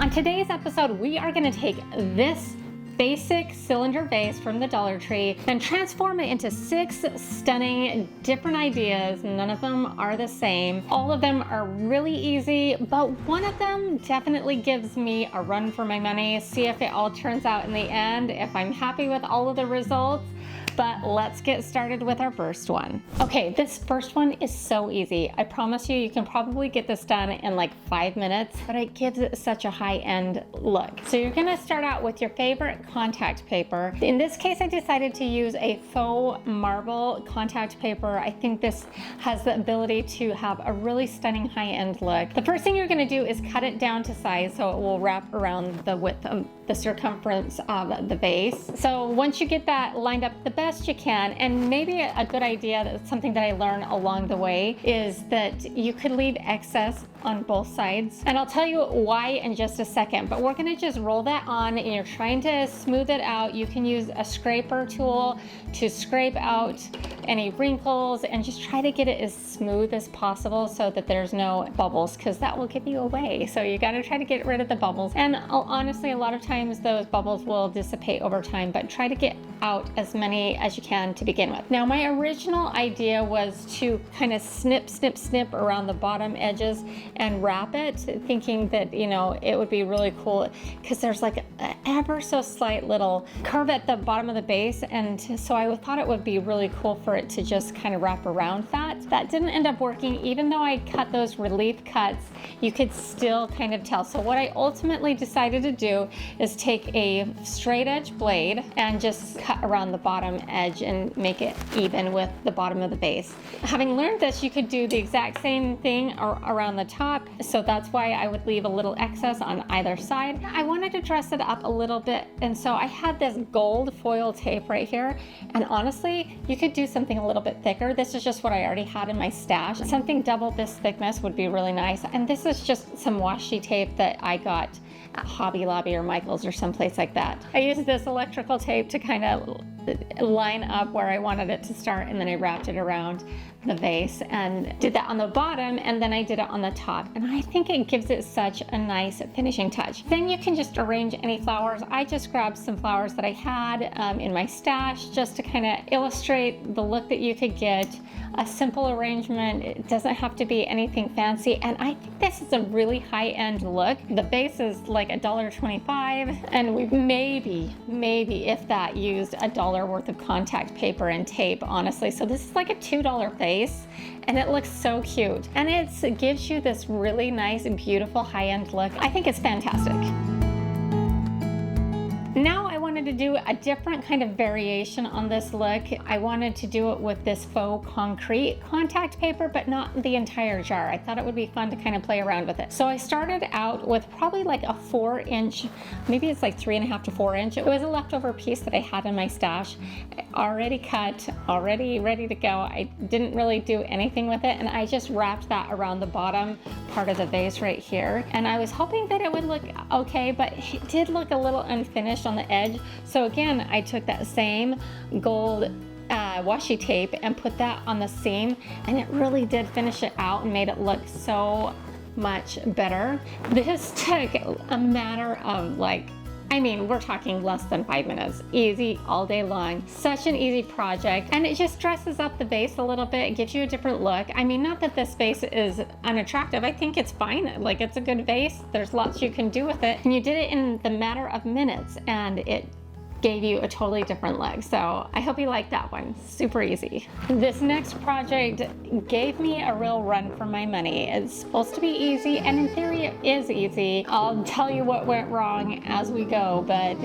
On today's episode, we are going to take this basic cylinder vase from the Dollar Tree and transform it into 6 stunning different ideas. None of them are the same. All of them are really easy, but one of them definitely gives me a run for my money. See if it all turns out in the end, if I'm happy with all of the results. But let's get started with our first one. Okay, this first one is so easy. I promise you, you can probably get this done in like 5 minutes, but it gives it such a high-end look. So you're gonna start out with your favorite contact paper. In this case, I decided to use a faux marble contact paper. I think this has the ability to have a really stunning high-end look. The first thing you're gonna do is cut it down to size so it will wrap around the width of the circumference of the vase. So once you get that lined up the best you can, and maybe a good idea, that's something that I learned along the way, is that you could leave excess on both sides. And I'll tell you why in just a second, but we're gonna just roll that on and you're trying to smooth it out. You can use a scraper tool to scrape out any wrinkles and just try to get it as smooth as possible so that there's no bubbles, because that will give you away. So you gotta try to get rid of the bubbles. And honestly, a lot of times those bubbles will dissipate over time, but try to get out as many as you can to begin with. Now, my original idea was to kind of snip around the bottom edges and wrap it, thinking that, you know, it would be really cool because there's like an ever so slight little curve at the bottom of the base. And so I thought it would be really cool for it to just kind of wrap around that. That didn't end up working. Even though I cut those relief cuts, you could still kind of tell. So what I ultimately decided to do is take a straight edge blade and just cut around the bottom edge and make it even with the bottom of the base. Having learned this, you could do the exact same thing around the top, so that's why I would leave a little excess on either side. I wanted to dress it up a little bit, and so I had this gold foil tape right here, and honestly, you could do something a little bit thicker. This is just what I already had in my stash. Something double this thickness would be really nice, and this is just some washi tape that I got at Hobby Lobby or Michael's or someplace like that. I used this electrical tape to kind of line up where I wanted it to start, and then I wrapped it around the vase and did that on the bottom, and then I did it on the top, and I think it gives it such a nice finishing touch. Then you can just arrange any flowers. I just grabbed some flowers that I had in my stash just to kind of illustrate the look that you could get. A simple arrangement. It doesn't have to be anything fancy, and I think this is a really high-end look. The base is like $1.25, and we maybe if that used $1 worth of contact paper and tape, honestly. So this is like a $2 vase, and it looks so cute, and it gives you this really nice and beautiful high-end look. I think it's fantastic. Now I wanted to do a different kind of variation on this look. I wanted to do it with this faux concrete contact paper, but not the entire jar. I thought it would be fun to kind of play around with it. So I started out with probably like a 4-inch, maybe it's like 3.5 to 4 inch. It was a leftover piece that I had in my stash, already cut, already ready to go. I didn't really do anything with it, and I just wrapped that around the bottom part of the vase right here. And I was hoping that it would look okay, but it did look a little unfinished on the edge. So again, I took that same gold washi tape and put that on the seam, and it really did finish it out and made it look so much better. This took a matter of like, I mean, we're talking less than 5 minutes. Easy, all day long. Such an easy project. And it just dresses up the vase a little bit. It gives you a different look. I mean, not that this vase is unattractive. I think it's fine. Like, it's a good vase. There's lots you can do with it. And you did it in the matter of minutes, and it gave you a totally different look. So I hope you like that one. Super easy. This next project gave me a real run for my money. It's supposed to be easy, and in theory it is easy. I'll tell you what went wrong as we go, but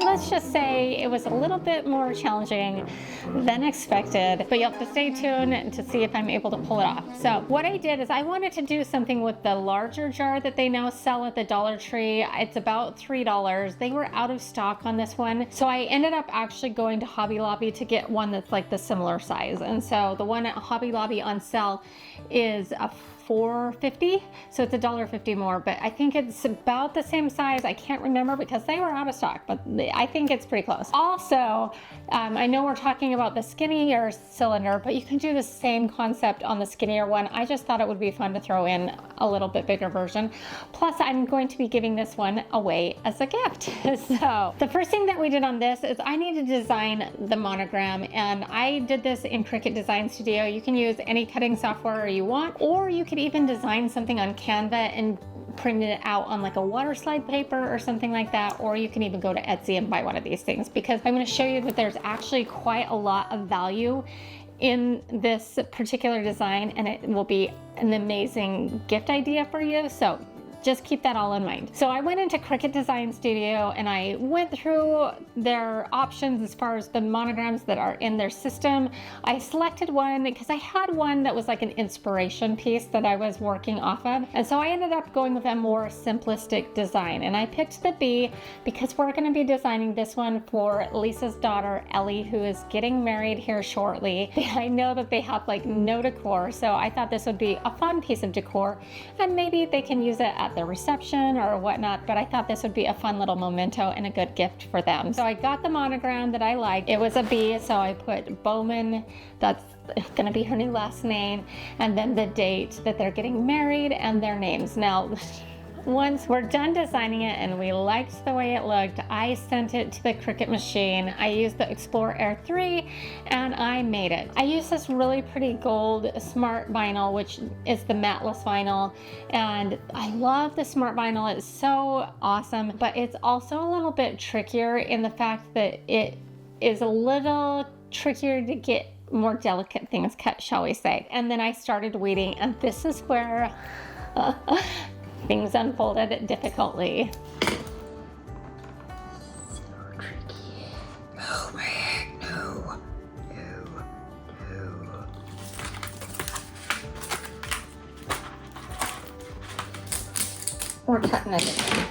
let's just say it was a little bit more challenging than expected, but you'll have to stay tuned to see if I'm able to pull it off. So what I did is I wanted to do something with the larger jar that they now sell at the Dollar Tree. It's about $3. They were out of stock on this one. So I ended up actually going to Hobby Lobby to get one that's like the similar size. And so the one at Hobby Lobby on sale is a $4.50, so it's $1.50 more, but I think it's about the same size. I can't remember because they were out of stock, but I think it's pretty close. Also, I know we're talking about the skinnier cylinder, but you can do the same concept on the skinnier one. I just thought it would be fun to throw in a little bit bigger version. Plus, I'm going to be giving this one away as a gift. So the first thing that we did on this is I need to design the monogram, and I did this in Cricut Design Studio. You can use any cutting software you want, or you could even design something on Canva and print it out on like a water slide paper or something like that, or you can even go to Etsy and buy one of these things, because I'm going to show you that there's actually quite a lot of value in this particular design, and it will be an amazing gift idea for you. So just keep that all in mind. So I went into Cricut Design Studio and I went through their options as far as the monograms that are in their system. I selected one because I had one that was like an inspiration piece that I was working off of. And so I ended up going with a more simplistic design. And I picked the B because we're going to be designing this one for Lisa's daughter, Ellie, who is getting married here shortly. I know that they have like no decor, so I thought this would be a fun piece of decor, and maybe they can use it at the reception or whatnot, but I thought this would be a fun little memento and a good gift for them. So I got the monogram that I liked. It was a B, so I put Bowman, that's gonna be her new last name, and then the date that they're getting married and their names. Now, once we're done designing it and we liked the way it looked, I sent it to the Cricut machine. I used the Explore Air 3 and I made it. I used this really pretty gold smart vinyl, which is the matteless vinyl, and I love the smart vinyl. It's so awesome, but it's also a little bit trickier in the fact that it is a little trickier to get more delicate things cut, shall we say. And then I started weeding, and this is where things unfolded difficultly. So tricky. Oh man, no. We're cutting it again.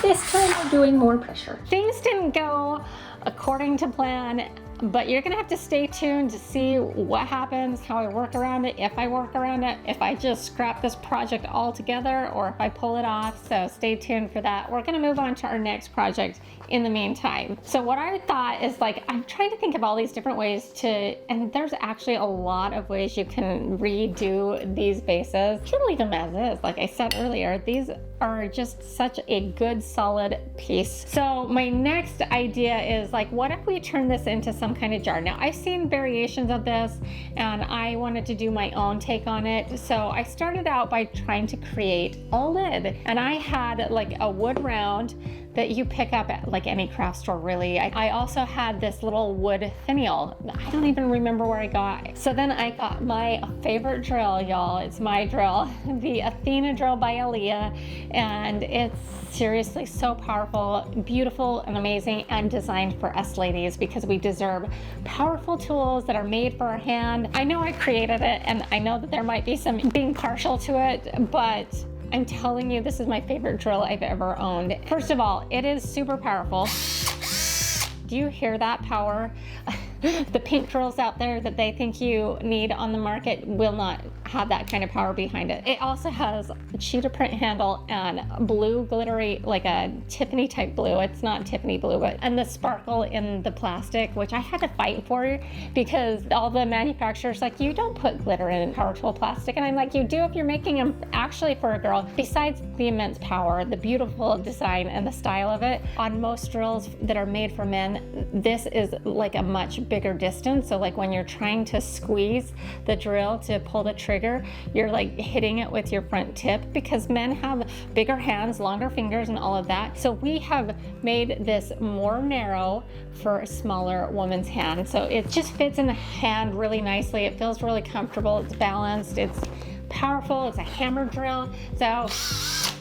This time we're doing more pressure. Things didn't go according to plan, but you're gonna have to stay tuned to see what happens, how I work around it, if I work around it, if I just scrap this project altogether, or if I pull it off. So stay tuned for that. We're gonna move on to our next project in the meantime. So what I thought is, like, I'm trying to think of all these different ways to, and there's actually a lot of ways you can redo these bases. You can leave them as is. Like I said earlier, these are just such a good solid piece. So my next idea is, like, what if we turn this into some kind of jar? Now I've seen variations of this and I wanted to do my own take on it. So I started out by trying to create a lid, and I had like a wood round that you pick up at like any craft store, really. I also had this little wood finial. I don't even remember where I got it. So then I got my favorite drill, y'all. It's my drill, the Athena drill by Aaliyah, and it's seriously so powerful, beautiful, and amazing, and designed for us ladies because we deserve powerful tools that are made for our hand. I know I created it, and I know that there might be some being partial to it, but I'm telling you, this is my favorite drill I've ever owned. First of all, it is super powerful. Do you hear that power? The pink drills out there that they think you need on the market will not have that kind of power behind it. It also has a cheetah print handle and blue glittery, like a Tiffany type blue. It's not Tiffany blue, but, and the sparkle in the plastic, which I had to fight for because all the manufacturers like, you don't put glitter in power tool plastic. And I'm like, you do if you're making them actually for a girl. Besides the immense power, the beautiful design and the style of it, on most drills that are made for men, this is like a much bigger distance. So like when you're trying to squeeze the drill to pull the trigger, you're like hitting it with your front tip because men have bigger hands, longer fingers, and all of that. So we have made this more narrow for a smaller woman's hand. So it just fits in the hand really nicely. It feels really comfortable. It's balanced. It's powerful. It's a hammer drill. So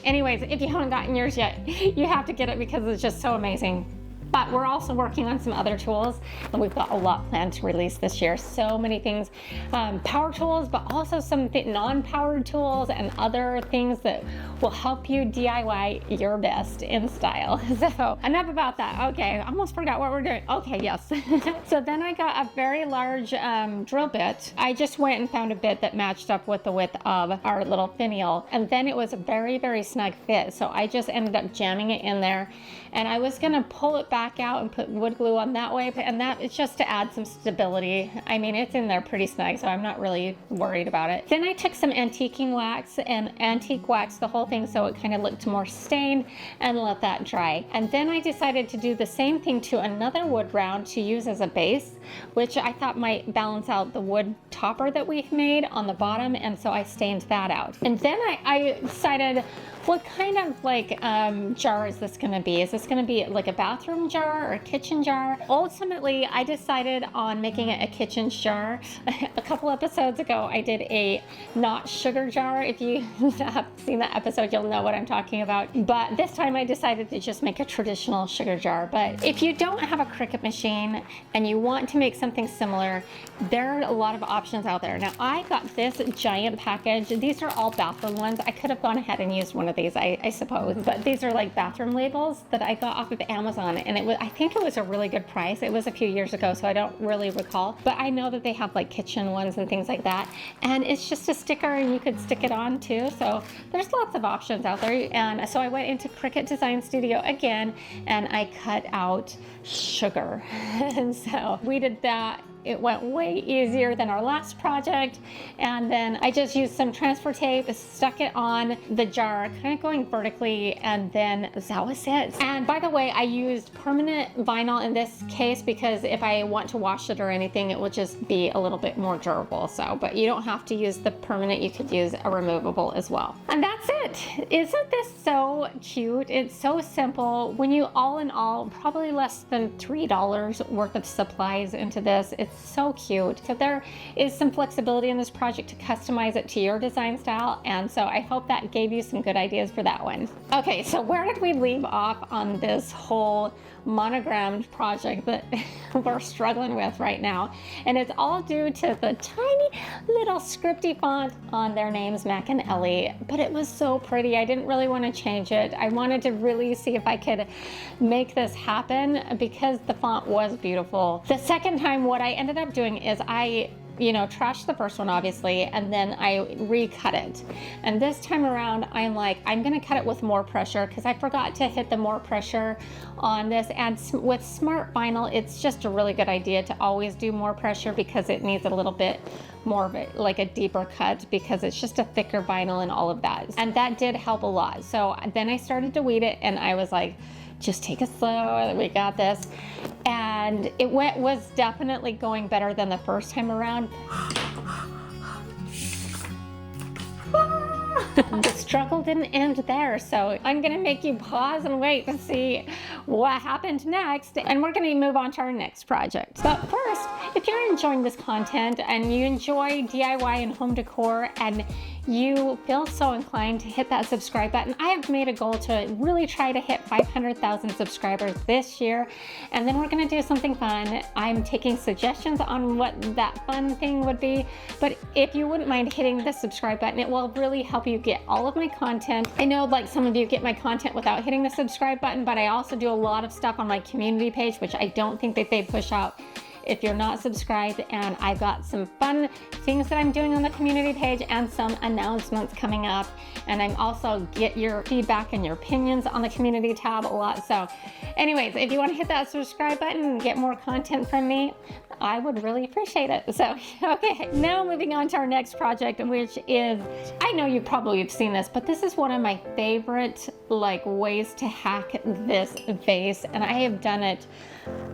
anyways, if you haven't gotten yours yet, you have to get it because it's just so amazing. But we're also working on some other tools, and we've got a lot planned to release this year. So many things, power tools, but also some non-powered tools and other things that will help you DIY your best in style. So enough about that. Okay, I almost forgot what we're doing. Okay, yes. So then I got a very large drill bit. I just went and found a bit that matched up with the width of our little finial, and then it was a very, very snug fit. So I just ended up jamming it in there, and I was gonna pull it back out and put wood glue on that way, and that is just to add some stability. I mean, it's in there pretty snug, so I'm not really worried about it. Then I took some antiquing wax and antique wax the whole thing so it kind of looked more stained, and let that dry. And then I decided to do the same thing to another wood round to use as a base, which I thought might balance out the wood topper that we've made on the bottom, and so I stained that out. And then I decided, what kind of like jar is this gonna be? Is this gonna be like a bathroom jar or a kitchen jar? Ultimately, I decided on making it a kitchen jar. A couple episodes ago, I did a not sugar jar. If you have seen that episode, you'll know what I'm talking about. But this time I decided to just make a traditional sugar jar. But if you don't have a Cricut machine and you want to make something similar, there are a lot of options out there. Now, I got this giant package. These are all bathroom ones. I could have gone ahead and used one of these, I suppose, but these are like bathroom labels that I got off of Amazon, and I think it was a really good price. It was a few years ago, so I don't really recall, but I know that they have like kitchen ones and things like that, and it's just a sticker and you could stick it on too. So there's lots of options out there. And so I went into Cricut Design Studio again, and I cut out sugar. And so we did that. It went way easier than our last project. And then I just used some transfer tape, stuck it on the jar, kind of going vertically, and then that was it. And by the way, I used permanent vinyl in this case because if I want to wash it or anything, it will just be a little bit more durable. So, but you don't have to use the permanent, you could use a removable as well. And that's it. Isn't this so cute? It's so simple. When you all in all, probably less than $3 worth of supplies into this. It's so cute. So there is some flexibility in this project to customize it to your design style, and so I hope that gave you some good ideas for that one. Okay, so where did we leave off on this whole monogrammed project that we're struggling with right now? And it's all due to the tiny little scripty font on their names, Mac and Ellie, but it was so pretty. I didn't really want to change it. I wanted to really see if I could make this happen because the font was beautiful. The second time, what I ended up doing is I trashed the first one obviously, and then I recut it. And this time around, I'm like, I'm gonna cut it with more pressure because I forgot to hit the more pressure on this. And with smart vinyl, it's just a really good idea to always do more pressure because it needs a little bit more of it, like a deeper cut, because it's just a thicker vinyl and all of that. And that did help a lot. So then I started to weed it, and I was like, just take it slow, we got this. And it was definitely going better than the first time around. The struggle didn't end there, so I'm gonna make you pause and wait to see what happened next, and we're gonna move on to our next project. But first, if you're enjoying this content and you enjoy DIY and home decor, and you feel so inclined to hit that subscribe button, I have made a goal to really try to hit 500,000 subscribers this year, and then we're gonna do something fun. I'm taking suggestions on what that fun thing would be, but if you wouldn't mind hitting the subscribe button, it will really help you get all of my content. I know like some of you get my content without hitting the subscribe button, but I also do a lot of stuff on my community page, which I don't think that they push out if you're not subscribed, and I've got some fun things that I'm doing on the community page and some announcements coming up. And I'm also get your feedback and your opinions on the community tab a lot. So anyways, if you want to hit that subscribe button and get more content from me, I would really appreciate it. So, okay, now moving on to our next project, which is, I know you probably have seen this, but this is one of my favorite ways to hack this vase, and I have done it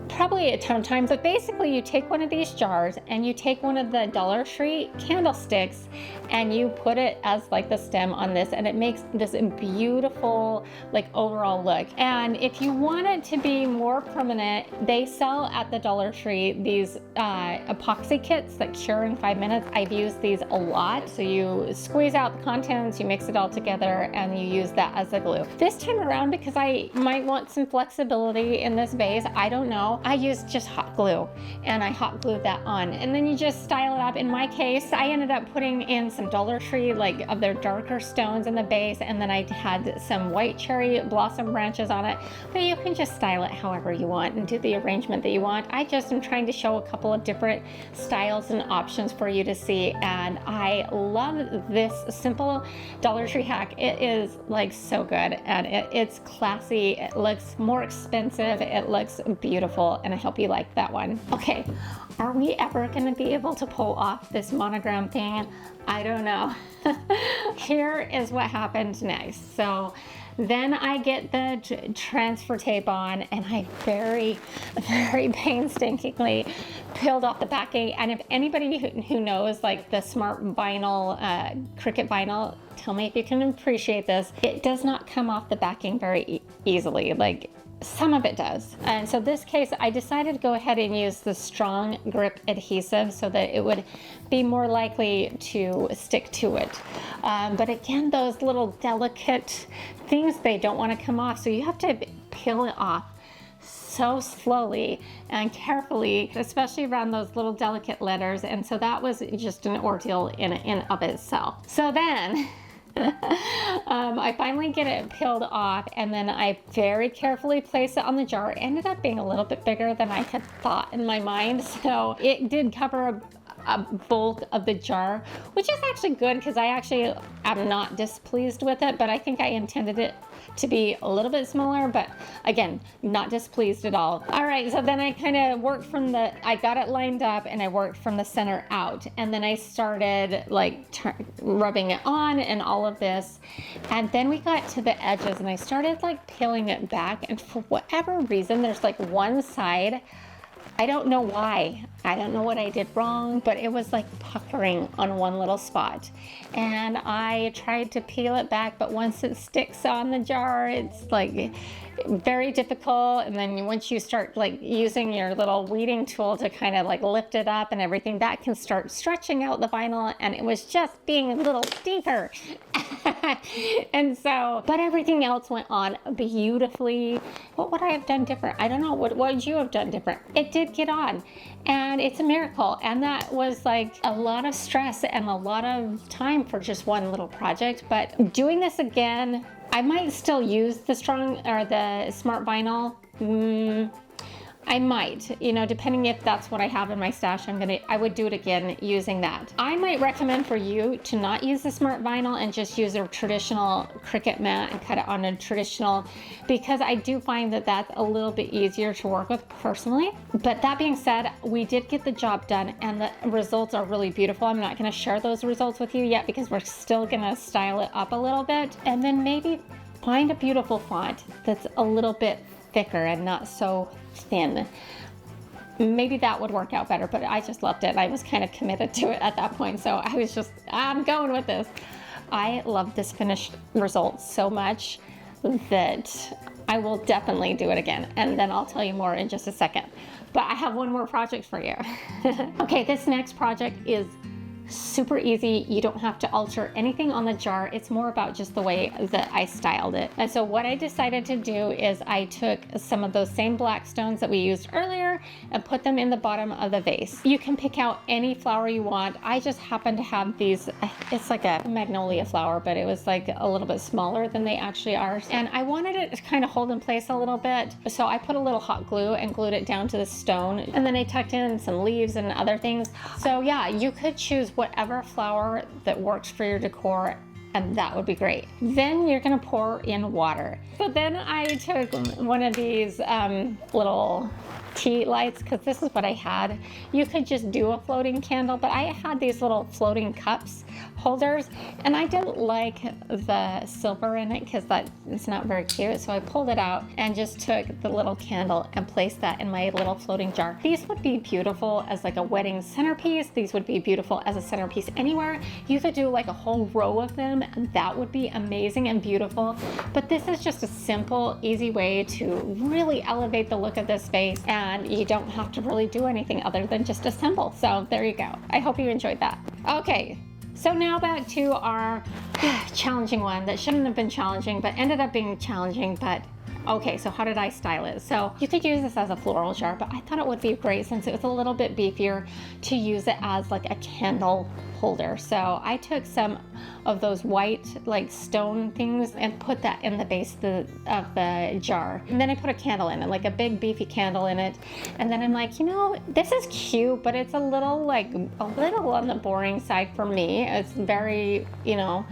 probably a ton of times. But basically basically you take one of these jars and you take one of the Dollar Tree candlesticks and you put it as like the stem on this, and it makes this beautiful like overall look. And if you want it to be more permanent, they sell at the Dollar Tree these epoxy kits that cure in 5 minutes. I've used these a lot. So you squeeze out the contents, you mix it all together, and you use that as a glue. This time around, because I might want some flexibility in this vase, I don't know, I used just hot glue, and I hot glued that on, and then you just style it up. In my case, I ended up putting in some Dollar Tree, like of their darker stones in the base, and then I had some white cherry blossom branches on it. But you can just style it however you want and do the arrangement that you want. I just am trying to show a couple of different styles and options for you to see, and I love this simple Dollar Tree hack. It is like so good, and it's classy, it looks more expensive, it looks beautiful, and I hope you like that one. Okay, are we ever going to be able to pull off this monogram thing? I don't know. Here is what happened next. So then I get the transfer tape on, and I very painstakingly peeled off the backing. And if anybody who knows like the smart vinyl, Cricut vinyl, tell me if you can appreciate this. It does not come off the backing very easily. Like, some of it does. And so this case, I decided to go ahead and use the strong grip adhesive so that it would be more likely to stick to it. But again, those little delicate things, they don't want to come off. So you have to peel it off so slowly and carefully, especially around those little delicate letters. And so that was just an ordeal in of itself. So then I finally get it peeled off, and then I very carefully place it on the jar. It ended up being a little bit bigger than I had thought in my mind, so it did cover a bulk of the jar, which is actually good because I actually am not displeased with it, but I think I intended it to be a little bit smaller, but again, not displeased at all. All right, so then I kind of worked from I got it lined up, and I worked from the center out, and then I started like rubbing it on and all of this, and then we got to the edges, and I started like peeling it back, and for whatever reason, there's like one side, I don't know why. I don't know what I did wrong, but it was like puckering on one little spot. And I tried to peel it back, but once it sticks on the jar, it's like very difficult. And then once you start like using your little weeding tool to kind of like lift it up and everything, that can start stretching out the vinyl, and it was just being a little stinker. And so, but everything else went on beautifully. What would I have done different? I don't know. What would you have done different? It did get on, and it's a miracle. And that was like a lot of stress and a lot of time for just one little project. But doing this again, I might still use the smart vinyl. I might, you know, depending if that's what I have in my stash, I would do it again using that. I might recommend for you to not use the smart vinyl and just use a traditional Cricut mat and cut it on a traditional, because I do find that that's a little bit easier to work with personally. But that being said, we did get the job done, and the results are really beautiful. I'm not going to share those results with you yet because we're still going to style it up a little bit, and then maybe find a beautiful font that's a little bit thicker and not so thin. Maybe that would work out better, but I just loved it. I was kind of committed to it at that point, so I was just, I'm going with this. I love this finished result so much that I will definitely do it again, and then I'll tell you more in just a second. But I have one more project for you. Okay, this next project is super easy. You don't have to alter anything on the jar. It's more about just the way that I styled it. And so what I decided to do is I took some of those same black stones that we used earlier and put them in the bottom of the vase. You can pick out any flower you want. I just happen to have these, it's like a magnolia flower, but it was like a little bit smaller than they actually are. And I wanted it to kind of hold in place a little bit. So I put a little hot glue and glued it down to the stone. And then I tucked in some leaves and other things. So yeah, you could choose whatever flower that works for your decor, and that would be great. Then you're gonna pour in water. So then I took one of these little tea lights, because this is what I had. You could just do a floating candle, but I had these little floating cups holders, and I didn't like the silver in it because that is not very cute. So I pulled it out and just took the little candle and placed that in my little floating jar. These would be beautiful as like a wedding centerpiece. These would be beautiful as a centerpiece anywhere. You could do like a whole row of them, and that would be amazing and beautiful. But this is just a simple, easy way to really elevate the look of this vase, and you don't have to really do anything other than just assemble. So there you go. I hope you enjoyed that. Okay, so now back to our challenging one that shouldn't have been challenging, but ended up being challenging. But okay, so how did I style it? So you could use this as a floral jar, but I thought it would be great since it was a little bit beefier to use it as like a candle holder. So I took some of those white like stone things and put that in the base of the jar. And then I put a candle in it, like a big beefy candle in it. And then I'm like, you know, this is cute, but it's a little on the boring side for me. It's very, you know,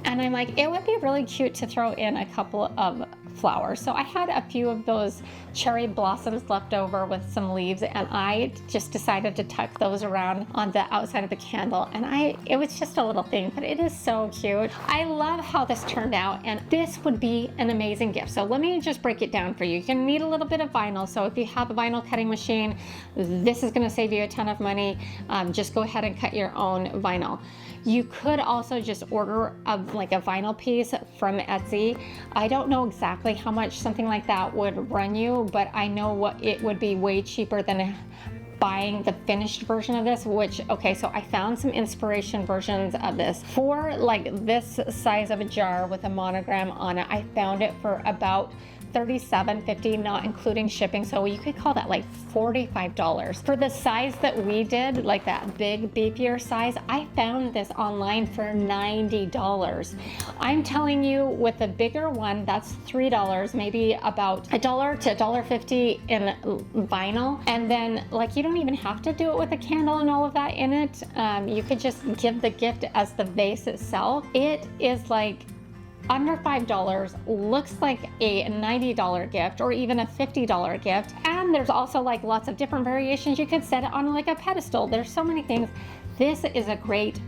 and I'm like, it would be really cute to throw in a couple of flowers. So I had a few of those cherry blossoms left over with some leaves, and I just decided to tuck those around on the outside of the candle. And it was just a little thing, but it is so cute. I love how this turned out, and this would be an amazing gift. So let me just break it down for you. You're gonna need a little bit of vinyl. So if you have a vinyl cutting machine, this is gonna save you a ton of money. Just go ahead and cut your own vinyl. You could also just order a vinyl piece from Etsy. I don't know exactly how much something like that would run you, but I know it would be way cheaper than buying the finished version of this, okay, so I found some inspiration versions of this. For like this size of a jar with a monogram on it, I found it for about $37.50, not including shipping. So you could call that like $45. For the size that we did, like that big beefier size, I found this online for $90. I'm telling you, with the bigger one, that's $3, maybe about $1 to $1.50 in vinyl. And then like, you don't even have to do it with a candle and all of that in it. You could just give the gift as the vase itself. It is like under $5, looks like a $90 gift or even a $50 gift. And there's also like lots of different variations. You could set it on like a pedestal. There's so many things. This is a great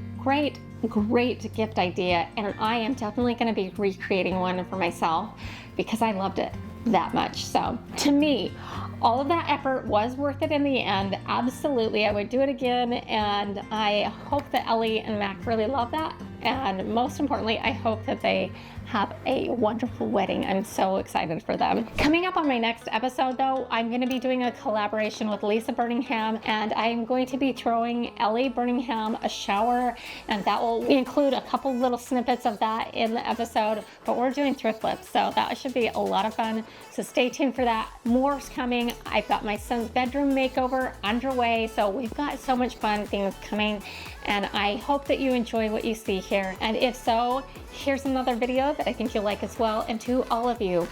gift idea, and I am definitely going to be recreating one for myself because I loved it that much. So to me, all of that effort was worth it in the end. Absolutely, I would do it again, and I hope that Ellie and Mac really love that. And most importantly, I hope that they have a wonderful wedding. I'm so excited for them. Coming up on my next episode though, I'm going to be doing a collaboration with Lisa Birmingham, and I'm going to be throwing Ellie Birmingham a shower, and that will include a couple little snippets of that in the episode, but we're doing thrift flips, so that should be a lot of fun. So stay tuned for that. More's coming. I've got my son's bedroom makeover underway, so we've got so much fun things coming, and I hope that you enjoy what you see here. And if so, here's another video that I think you'll like as well. And to all of you,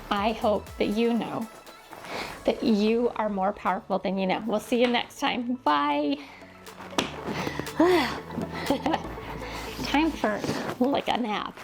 I hope that you know that you are more powerful than you know. We'll see you next time. Bye. Time for like a nap.